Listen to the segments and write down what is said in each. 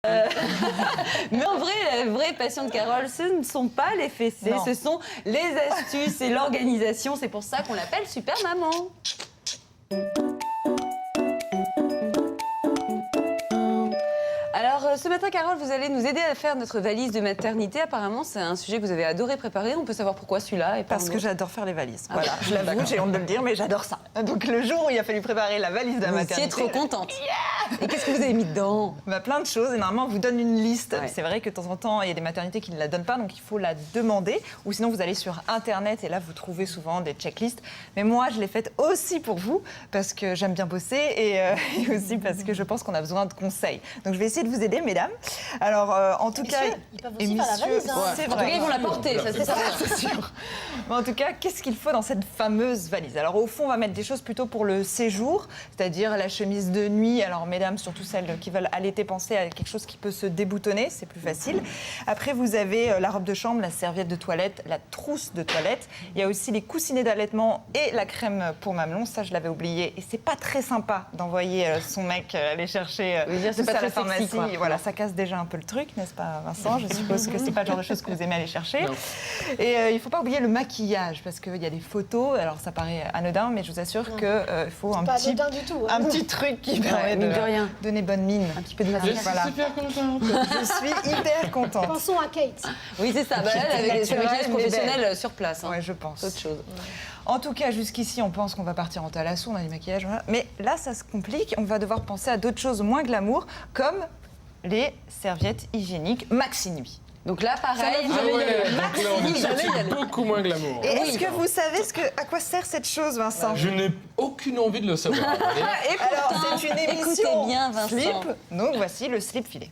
Mais en vrai, la vraie passion de Carole, ce ne sont pas les fessées, ce sont les astuces et l'organisation. C'est pour ça qu'on l'appelle Super Maman. Alors, ce matin, Carole, vous allez nous aider à faire notre valise de maternité. Apparemment, c'est un sujet que vous avez adoré préparer. On peut savoir pourquoi celui-là et pas Parce que j'adore faire les valises. Ah voilà, je l'avoue, j'ai honte de le dire, mais j'adore ça. Donc, le jour où il a fallu préparer la valise de la maternité... Vous étiez trop contente. Et qu'est-ce que vous avez mis dedans? Plein de choses. Et normalement, on vous donne une liste. Ouais. C'est vrai que de temps en temps, il y a des maternités qui ne la donnent pas, donc il faut la demander. Ou sinon, vous allez sur Internet et là, vous trouvez souvent des checklists. Mais moi, je l'ai faite aussi pour vous, parce que j'aime bien bosser et aussi parce que je pense qu'on a besoin de conseils. Donc, je vais essayer de vous aider, mesdames. Alors, en tout cas... Ils peuvent aussi faire la valise. Hein. C'est En tout cas, vrai. ils vont la porter, ça c'est ça. C'est sûr. Mais en tout cas, qu'est-ce qu'il faut dans cette fameuse valise? Alors, au fond, on va mettre des choses plutôt pour le séjour, c'est-à-dire la chemise de nuit. Alors, mesdames, surtout celles qui veulent allaiter, pensez à quelque chose qui peut se déboutonner, c'est plus facile. Après, vous avez la robe de chambre, la serviette de toilette, la trousse de toilette. Il y a aussi les coussinets d'allaitement et la crème pour mamelon. Ça, je l'avais oublié. Et c'est pas très sympa d'envoyer son mec aller chercher c'est tout pas ça à très la pharmacie. sexy, quoi. Voilà, ça casse déjà un peu le truc, n'est-ce pas, Vincent? Je suppose que c'est pas le genre de choses que vous aimez aller chercher. Non. Et il faut pas oublier le maquillage, parce qu'il y a des photos. Alors, ça paraît anodin, mais je vous assure qu'il faut un Pas petit, anodin du tout. un petit truc qui permet mine de de rien. donner bonne mine. Un petit peu de Je maquillage. suis Voilà. super contente. Je suis hyper contente. Pensons à Kate. Oui, c'est ça. Bah, elle, avec son Naturel, maquillage mais professionnel belle. sur place. Hein. Ouais, je pense. C'est autre chose. En tout cas, jusqu'ici, on pense qu'on va partir en thalasso, on a du maquillage, voilà. Mais là, ça se complique. On va devoir penser à d'autres choses moins glamour, comme les serviettes hygiéniques Maxi Nuit. Donc là, pareil, Ah ouais, donc là on est J'allais y sorti aller. beaucoup moins glamour. Et est-ce que vous savez à quoi sert cette chose, Vincent? Je n'ai aucune envie de le savoir. Et alors, c'est une émission écoutez bien, Vincent. slip. Donc voici le slip filet.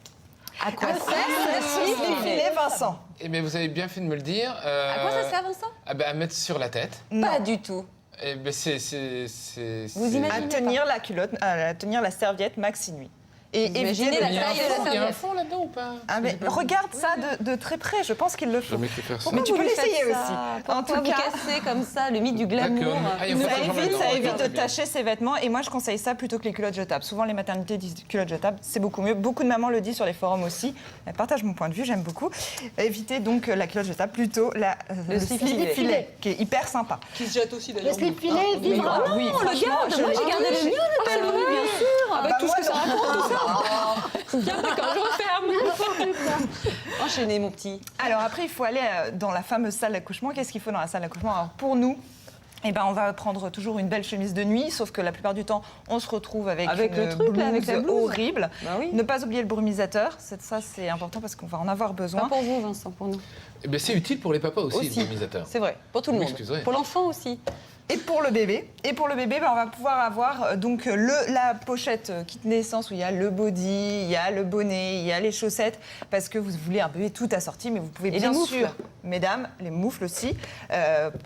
à quoi Le slip filet, Vincent. Eh bien, vous avez bien fait de me le dire. À quoi ça sert, Vincent? Ah ben, à mettre sur la tête. Pas du tout. Eh ben, Vous À imaginez tenir la culotte, à tenir la serviette Maxi Nuit. Et Vous imaginez la Il y a taille de la un serviette. fond là-dedans ou pas? Ah, mais regarde ça de très près, je pense qu'il le faut. Jamais fait faire ça. Mais tu peux Pourquoi vous l'essayer faites aussi. ça? En Pourquoi tout vous cas, cassez comme ça le mythe du glamour? D'accord. Ah, il faut ça que j'en mette évite, dedans. ça D'accord, évite de c'est bien. tacher ses vêtements. Et moi, je conseille ça plutôt que les culottes jetables. Souvent, les maternités disent culottes jetables, c'est beaucoup mieux. Beaucoup de mamans le disent sur les forums aussi. Elles partagent mon point de vue, j'aime beaucoup. Évitez donc la culotte jetable, plutôt le slip filet, qui est hyper sympa. Qui se jette aussi Le d'ailleurs. slip filet, vivra. Ah oui, On le garde. Moi, j'ai gardé le mien, le oui, bien sûr. Avec tout ce que ça raconte, tout ça. Bien d'accord, je referme. Enchaînez, mon petit. Alors après, il faut aller dans la fameuse salle d'accouchement. Qu'est-ce qu'il faut dans la salle d'accouchement? Alors pour nous, eh ben, on va prendre toujours une belle chemise de nuit, sauf que la plupart du temps, on se retrouve avec Avec une le truc, là, avec la blouse. horrible. Bah oui. Ne pas oublier le brumisateur, ça c'est important parce qu'on va en avoir Pas besoin. pour vous, Vincent, pour nous. Eh ben, c'est utile pour les papas aussi, Aussi. le brumisateur. C'est vrai, pour tout le Oui, monde. excusez. Pour l'enfant aussi. Et pour le bébé, ben, on va pouvoir avoir donc la pochette kit naissance où il y a le body, il y a le bonnet, il y a les chaussettes, parce que vous voulez un bébé tout assorti, mais vous pouvez Et bien les moufles. sûr, mesdames, les moufles aussi,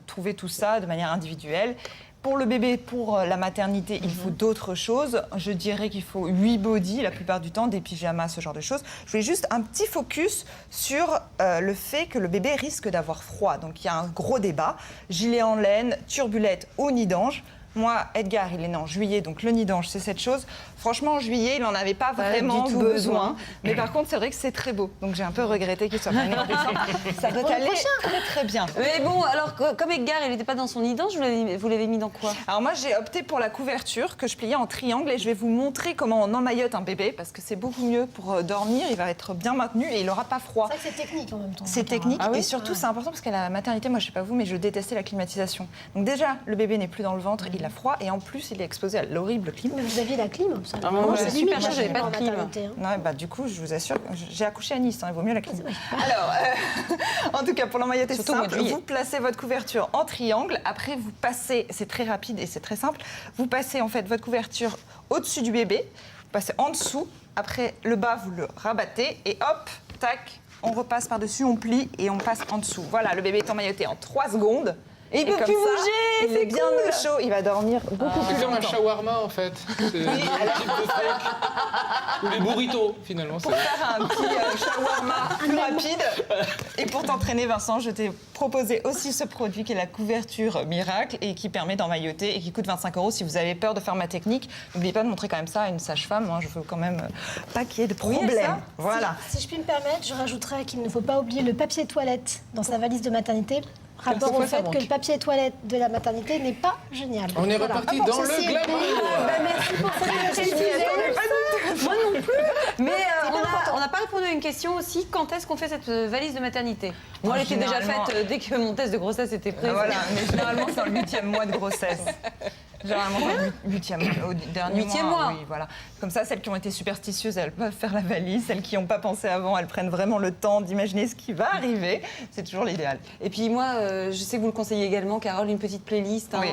trouver tout ça de manière individuelle. Pour le bébé, pour la maternité, il faut d'autres choses. Je dirais qu'il faut 8 bodys la plupart du temps, des pyjamas, ce genre de choses. Je voulais juste un petit focus sur le fait que le bébé risque d'avoir froid. Donc il y a un gros débat. Gilet en laine, turbulette ou nid d'ange. Moi, Edgar, il est né en juillet, donc le nid d'ange, c'est cette chose. Franchement, en juillet, il n'en avait pas vraiment du tout besoin. Mais par contre, c'est vrai que c'est très beau. Donc j'ai un peu regretté qu'il soit pas né en décembre. Ça doit aller très très bien. Mais bon, alors, comme Edgar, il n'était pas dans son nid d'ange, vous l'avez mis dans quoi? Alors moi, j'ai opté pour la couverture que je pliais en triangle et je vais vous montrer comment on emmaillote un bébé parce que c'est beaucoup mieux pour dormir. Il va être bien maintenu et il n'aura pas froid. C'est vrai que c'est technique en même temps. C'est technique Ah oui et surtout c'est important parce qu'à la maternité, moi je sais pas vous, mais je détestais la climatisation. Donc déjà, le bébé n'est plus dans le ventre, il a froid et en plus il est exposé à l'horrible clim. Mais vous aviez la clim, ça. Ah, moi, c'est limite, super chaud, j'avais pas de en clim. maternité, hein. Non, bah, du coup, je vous assure, j'ai accouché à Nice, hein, il vaut mieux la clim. Alors, en tout cas, pour l'emmailloter Surtout au mois de simple, juillet. vous placez votre couverture en triangle. Après, vous passez, c'est très rapide et c'est très simple, vous passez en fait votre couverture au-dessus du bébé, vous passez en dessous. Après, le bas, vous le rabattez et hop, tac, on repasse par-dessus, on plie et on passe en dessous. Voilà, le bébé est emmailloté en 3 secondes. Et il peut comme plus ça, bouger, il est bien cool. au chaud, il va dormir beaucoup C'est plus comme un longtemps. shawarma en fait. C'est le type de steak. Ou les burritos finalement. Pour faire un petit shawarma plus rapide. Et pour t'entraîner, Vincent, je t'ai proposé aussi ce produit qui est la couverture miracle et qui permet d'emmailloter et qui coûte 25 € si vous avez peur de faire ma technique. N'oubliez pas de montrer quand même ça à une sage-femme. Je veux quand même pas qu'il y ait de problème. ça. Voilà. Si je puis me permettre, je rajouterais qu'il ne faut pas oublier le papier toilette dans sa valise de maternité. Rapport au fois, ça fait manque. que le papier toilette de la maternité n'est pas génial. On est Voilà. reparti Ah bon, dans le ceci est- glamour. Merci pour cette précision. Moi non plus. Mais on n'a pas répondu à une question aussi. Quand est-ce qu'on fait cette valise de maternité? Moi, elle était déjà Généralement- faite dès que mon test de grossesse était prêt. Voilà, mais généralement c'est dans le 8e mois de grossesse. Généralement dans le 8e, au dernier 8e mois. Oui, voilà. Comme ça, celles qui ont été superstitieuses, elles peuvent faire la valise. Celles qui n'ont pas pensé avant, elles prennent vraiment le temps d'imaginer ce qui va arriver. C'est toujours l'idéal. Et puis moi, je sais que vous le conseillez également, Carole, une petite playlist. Oui.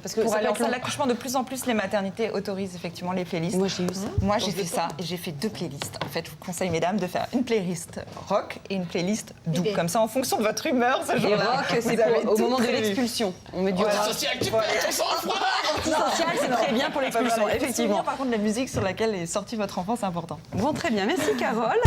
Parce que Pour ça aller peut en être salle long. d'accouchement, de plus en plus, les maternités autorisent effectivement les playlists. Moi, j'ai eu ça. Moi, j'ai fait ça et j'ai fait 2 playlists. En fait, je vous conseille, mesdames, de faire une playlist rock et une playlist doux. Bébé. Comme ça, en fonction de votre humeur, ce Et jour-là, rock, vous c'est avez au tout moment de prévu. l'expulsion. On met du Voilà. rock. Social, tu perds ton sang-froid. Social, c'est très bien pour l'expulsion, Voilà, il faut se effectivement. souvenir, par contre, la musique sur laquelle est sortie votre enfant, c'est important. Bon, très bien. Merci, Carole.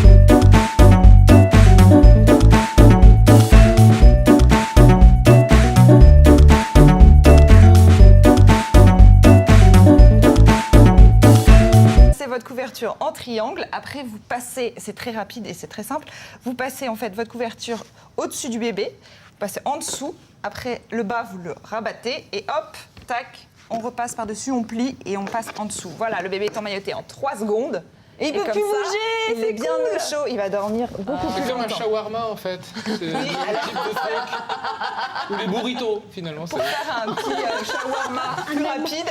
C'est votre couverture en triangle. Après, vous passez, c'est très rapide et c'est très simple. Vous passez en fait votre couverture au-dessus du bébé. Vous passez en dessous. Après, le bas, vous le rabattez et hop, tac, on repasse par-dessus, on plie et on passe en dessous. Voilà, le bébé est emmailloté en 3 secondes. Et il peut comme plus ça, bouger, il est c'est bien cool. au chaud, il va dormir beaucoup C'est plus comme un longtemps. shawarma en fait. C'est le type de steak. Ou les burritos finalement. Pour faire un petit shawarma plus rapide.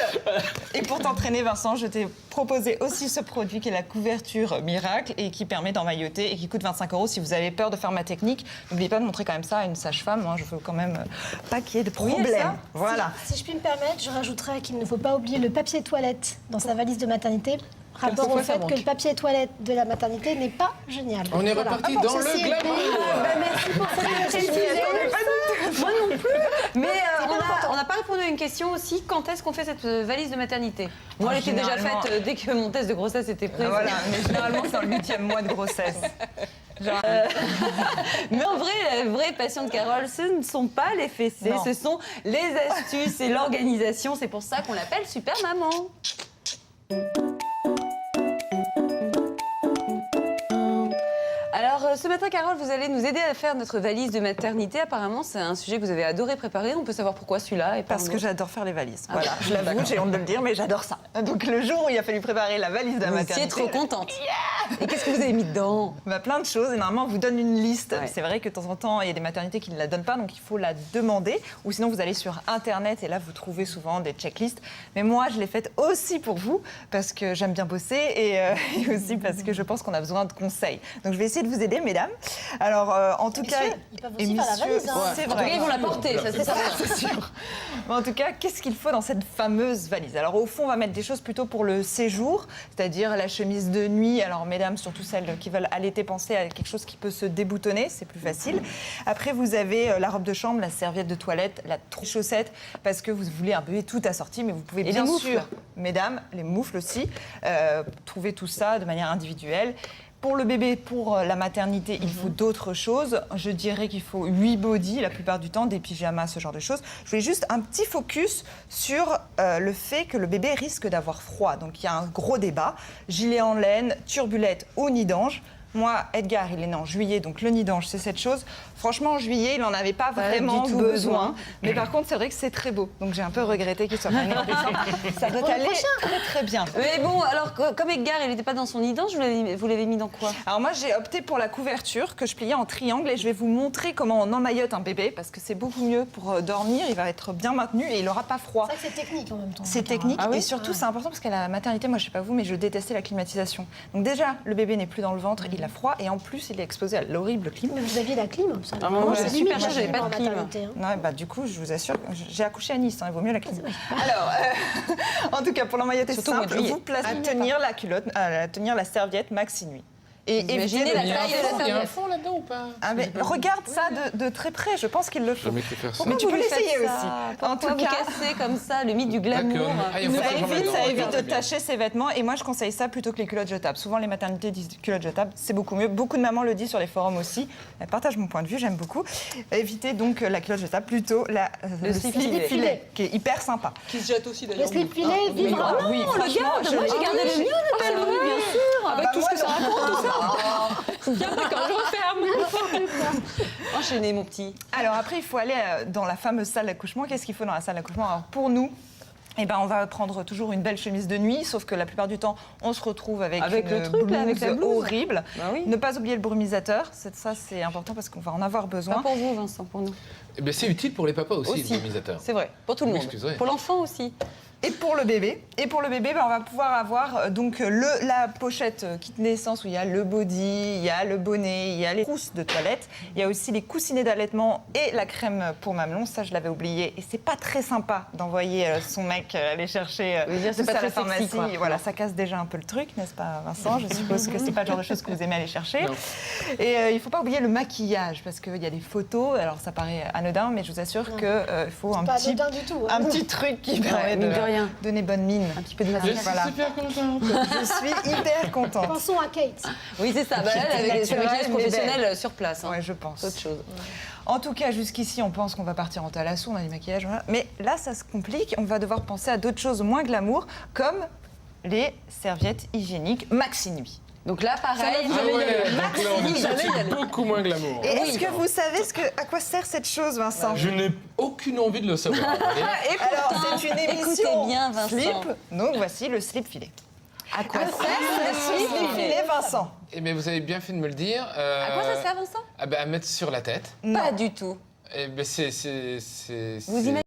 Et pour t'entraîner, Vincent, je t'ai proposé aussi ce produit qui est la couverture miracle et qui permet d'emmailloter et qui coûte 25 € si vous avez peur de faire ma technique. N'oubliez pas de montrer quand même ça à une sage-femme. Je veux quand même pas qu'il y ait de problème. ça. Voilà. Si je puis me permettre, je rajouterais qu'il ne faut pas oublier le papier toilette dans sa valise de maternité. Rapport au fois, ça fait manque. que le papier toilette de la maternité n'est pas génial. On est Voilà. reparti Ah bon, dans le ceci est- glamour. Merci pour cette précision. Moi non plus. Mais on n'a pas répondu à une question aussi. Quand est-ce qu'on fait cette valise de maternité? Moi, elle était déjà Généralement- faite dès que mon test de grossesse était prêt. Voilà, mais généralement c'est dans le 8e mois de grossesse. Genre, Mais en vrai, la vraie passion de Carole, ce ne sont pas les fessées, Non. ce sont les astuces et l'organisation. C'est pour ça qu'on l'appelle Super Maman. Alors, ce matin, Carole, vous allez nous aider à faire notre valise de maternité. Apparemment, c'est un sujet que vous avez adoré préparer. On peut savoir pourquoi celui-là et pas parce un que autre. j'adore faire les valises. Ah Voilà, bon. je l'avoue, j'ai honte de le dire, mais j'adore ça. Donc le jour où il a fallu préparer la valise de la Vous maternité, étiez trop contente. Et qu'est-ce que vous avez mis dedans? Plein de choses et normalement on vous donne une liste. Ouais. C'est vrai que de temps en temps il y a des maternités qui ne la donnent pas donc il faut la demander ou sinon vous allez sur internet et là vous trouvez souvent des checklists. Mais moi je l'ai faite aussi pour vous parce que j'aime bien bosser et aussi parce que je pense qu'on a besoin de conseils. Donc je vais essayer de vous aider mesdames. Alors en tout cas, Messieurs, ils peuvent aussi et faire la messieurs, valise, hein. c'est En tout cas, vrai. ils vont la porter, ça c'est certain. C'est sûr. Mais en tout cas, qu'est-ce qu'il faut dans cette fameuse valise? Alors au fond, on va mettre des choses plutôt pour le séjour, c'est-à-dire la chemise de nuit. Alors mesdames, surtout celles qui veulent allaiter, pensez à quelque chose qui peut se déboutonner, c'est plus facile. Après, vous avez la robe de chambre, la serviette de toilette, la chaussette, parce que vous voulez un bébé tout assorti, mais vous pouvez Et bien les moufles. sûr, mesdames, les moufles aussi, trouver tout ça de manière individuelle. Pour le bébé, pour la maternité, il faut d'autres choses. Je dirais qu'il faut 8 bodys la plupart du temps, des pyjamas, ce genre de choses. Je voulais juste un petit focus sur le fait que le bébé risque d'avoir froid. Donc il y a un gros débat. Gilet en laine, turbulette ou nid d'ange. Moi, Edgar, il est né en juillet, donc le nid d'ange, c'est cette chose. Franchement, en juillet, il n'en avait pas vraiment du tout besoin. Mais par contre, c'est vrai que c'est très beau. Donc j'ai un peu regretté qu'il soit pas né en décembre. Ça doit aller très très bien. Mais bon, alors comme Edgar, il n'était pas dans son nid d'ange, vous l'avez mis dans quoi? Alors moi j'ai opté pour la couverture que je pliais en triangle et je vais vous montrer comment on emmaillote un bébé parce que c'est beaucoup mieux pour dormir, il va être bien maintenu et il n'aura pas froid. C'est vrai que c'est technique en même temps. C'est Carole. technique Ah oui et surtout c'est important parce qu'à la maternité, moi je sais pas vous mais je détestais la climatisation. Donc déjà le bébé n'est plus dans le ventre, il a froid et en plus il est exposé à l'horrible clim. Mais vous aviez la clim, ça. Ah, moi, c'est c'est limite, super chaud, j'avais pas de en clim. maternité, hein. Non, bah, du coup, je vous assure, j'ai accouché à Nice, il vaut mieux la clim. Alors, en tout cas, pour l'emmailloter Surtout au mois de simple, juillet. vous placez à tenir la culotte, à tenir la serviette maxi nuit. Et Imaginez éviter la de- taille de la Il y a un serviette. fond là-dedans ou pas? Ah, mais regarde ça de très près, je pense qu'il le faut. Jamais fait faire ça. Mais tu Pourquoi peux vous lui l'essayer faites aussi. ça En Pourquoi tout vous cas, cassez comme ça le mythe du glamour D'accord. Ah, il faut ça pas que j'en mette évite, dans. ça D'accord, évite de c'est bien. tacher ses vêtements. Et moi, je conseille ça plutôt que les culottes jetables. Souvent, les maternités disent culottes jetables, c'est beaucoup mieux. Beaucoup de mamans le disent sur les forums aussi. Elles partagent mon point de vue, j'aime beaucoup. Évitez donc la culotte jetable, plutôt le slip filet. filet, qui est hyper sympa. Qui se jette aussi Le d'ailleurs. slip filet, vivre Ah un an. oui, On le franchement, garde, moi j'ai gardé le mien, Nathalie, bien sûr. Avec tout ce que ça raconte, tout ça. Bien d'accord, je referme. Enchaînez mon petit. Alors après, il faut aller dans la fameuse salle d'accouchement. Qu'est-ce qu'il faut dans la salle d'accouchement? Alors pour nous, eh ben, on va prendre toujours une belle chemise de nuit, sauf que la plupart du temps, on se retrouve avec Avec une le truc, là, avec la blouse. horrible. Bah oui. Ne pas oublier le brumisateur, ça c'est important parce qu'on va en avoir Pas besoin. pour vous, Vincent, pour nous. Eh ben, c'est utile pour les papas aussi, Aussi. le brumisateur. C'est vrai, pour tout le Vous monde. m'excuserez. Pour l'enfant aussi. Et pour le bébé, ben, on va pouvoir avoir donc la pochette kit naissance où il y a le body, il y a le bonnet, il y a les trousses de toilette, il y a aussi les coussinets d'allaitement et la crème pour mamelon. Ça, je l'avais oublié. Et c'est pas très sympa d'envoyer son mec aller chercher Oui, dire, c'est tout pas ça à la très sexy, pharmacie. quoi. Voilà, ça casse déjà un peu le truc, n'est-ce pas, Vincent? Je suppose que c'est pas le genre de choses que vous aimez aller chercher. Non. Et il faut pas oublier le maquillage parce qu'il y a des photos. Alors ça paraît anodin, mais je vous assure qu'il faut un Pas petit anodin du tout. hein. un petit truc qui permet mine de rien. donner bonne mine. Un petit peu de Je maquillage. suis Voilà. super contente. Je suis hyper contente. Pensons à Kate. Oui, c'est ça. Bah, là, Qui était avec ce maquillage naturel, mais professionnel sur place. Hein. Ouais, je pense. C'est autre chose. En tout cas, jusqu'ici, on pense qu'on va partir en thalasso, on a des maquillages, voilà. Mais là, ça se complique. On va devoir penser à d'autres choses moins glamour, comme les serviettes hygiéniques Maxi Nuit. Donc là, pareil. Ah ouais, donc là, on est Jamais sorti y aller. beaucoup moins glamour. Et est-ce que vous savez à quoi sert cette chose, Vincent? Je n'ai aucune envie de le savoir. Et alors, c'est une émission écoutez bien, Vincent. slip. Donc voici le slip filet. À quoi Le slip filet, Vincent. Eh bien, vous avez bien fait de me le dire. À quoi ça sert, Vincent? À mettre sur la tête. Non. Pas du tout. Eh ben, Vous imaginez